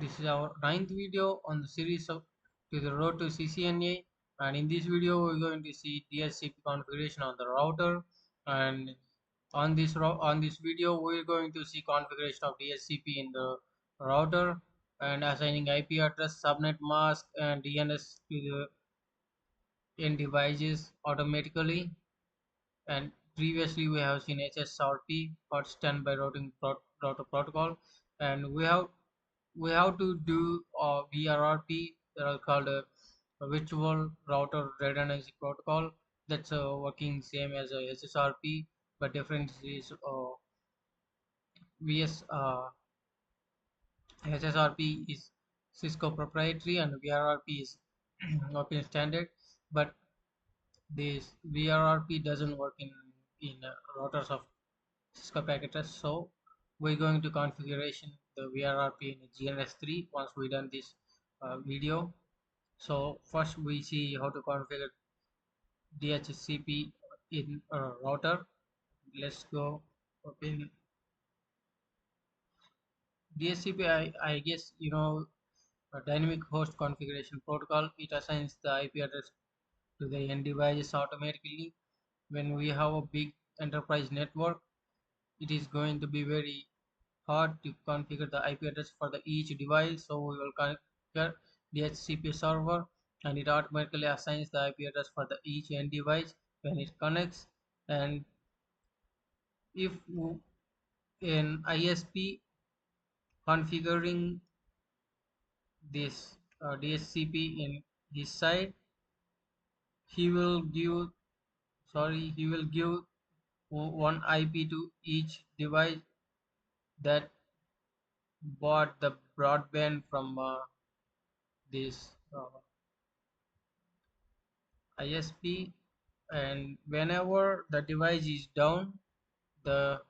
This is our ninth video on the series of To the Road to CCNA, and in this video we're going to see DHCP configuration on the router. And on this video we're going to see configuration of DHCP in the router and assigning IP address, subnet mask, and DNS to the end devices automatically. And previously we have seen HSRP, hot standby router protocol, and we have to do VRRP, that are called a virtual router redundancy protocol. That's working same as a SSRP, but difference is VS SSRP is Cisco proprietary and VRRP is open standard, but this VRRP doesn't work in routers of Cisco packages. So we're going to configuration the VRRP in GNS3 once we done this video. So first we see how to configure DHCP in a router. Let's go open DHCP. I guess you know a dynamic host configuration protocol. It assigns the IP address to the end devices automatically. When we have a big enterprise network, it is going to be very hard to configure the IP address for the each device. So we will configure DHCP server, and it automatically assigns the IP address for the each end device when it connects. And if in ISP configuring this DHCP in his side, he will give he will give one IP to each device that bought the broadband from this ISP. And whenever the device is down, the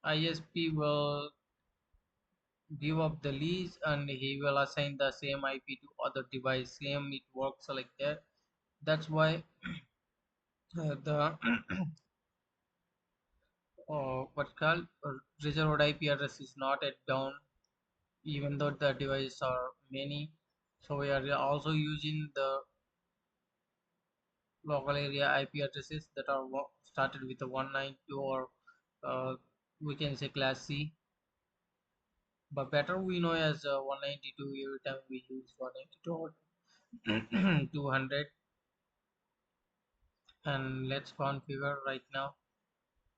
ISP will give up the lease and he will assign the same IP to other device. Same, it works like that. That's why the what's called reserved IP address is not at down, even though the devices are many. So we are also using the local area IP addresses that are started with a 192, or we can say class C, but better we know as 192. Every time we use 192 or 200. And let's configure right now.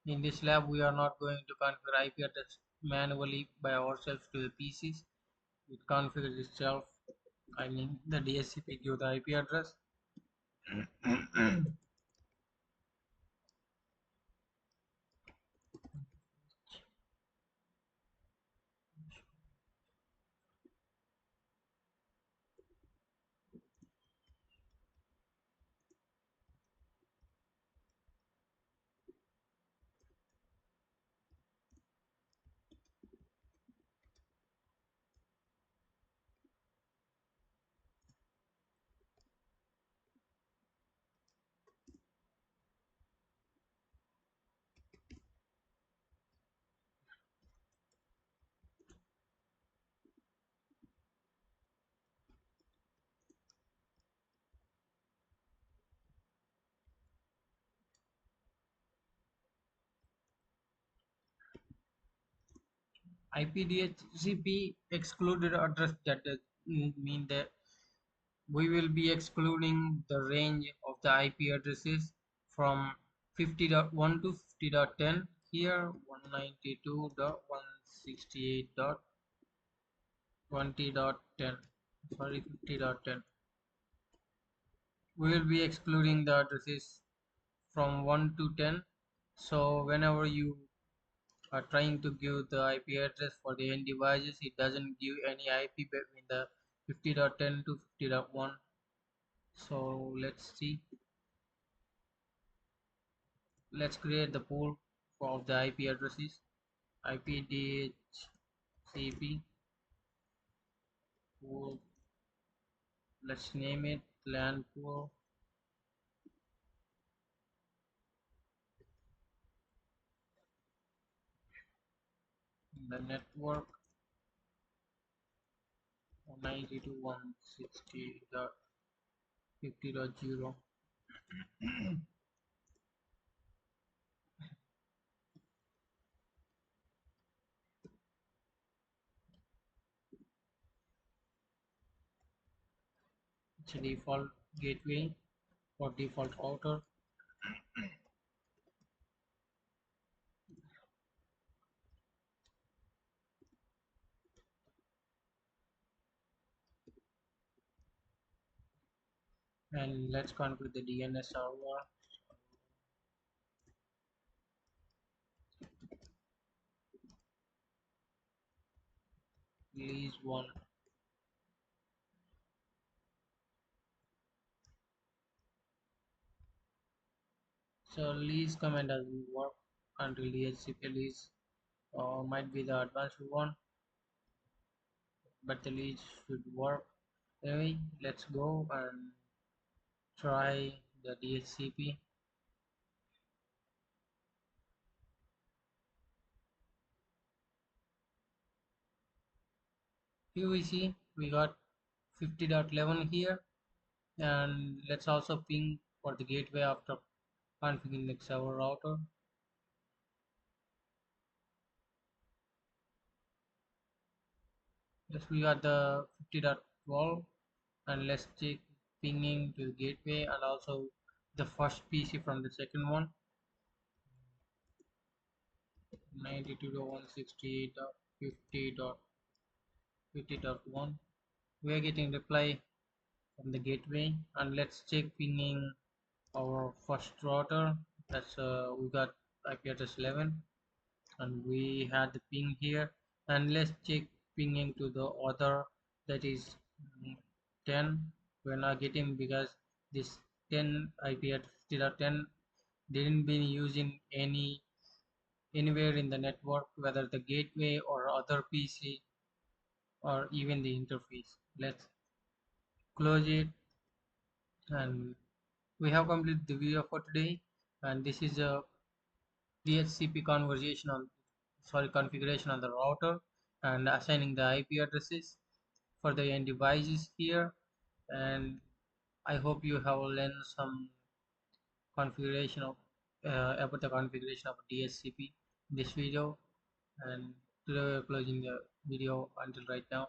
In this lab we are not going to configure IP address manually by ourselves to the PCs. It configures itself. I mean the DHCP give the IP address. IP DHCP excluded address, that does mean that we will be excluding the range of the IP addresses from 50.1 to 50.10. Here 192.168.20.10, sorry, 50.10. We will be excluding the addresses from 1 to 10. So whenever you are trying to give the IP address for the end devices, it doesn't give any IP between the 50.10 to 50.1. So let's see. Let's create the pool of the IP addresses. IP DHCP pool. Let's name it LAN pool. the network 192.160.50.0. It's a default gateway or default router. And let's configure the DNS server. Lease 1. So lease command doesn't work until DHCP lease, or might be the advanced one, but the lease should work. Anyway, let's go and try the DHCP. Here we see we got 50.11 here, and let's also ping for the gateway after configuring the server router. Yes, we got the 50.12, and let's check pinging to the gateway and also the first PC from the second one. 92.168.50.50.1. We are getting reply from the gateway, and let's check pinging our first router. That's we got IP address 11, and we had the ping here. And let's check pinging to the other, that is 10. We're not getting because this 10 IP at 50.10 didn't be used in anywhere in the network, whether the gateway or other PC or even the interface. Let's close it, and we have completed the video for today. And this is a DHCP conversation on configuration on the router and assigning the IP addresses for the end devices here. And I hope you have learned some configuration of about the configuration of DHCP in this video. And today we are closing the video until right now,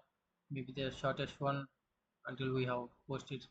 maybe the shortest one until we have posted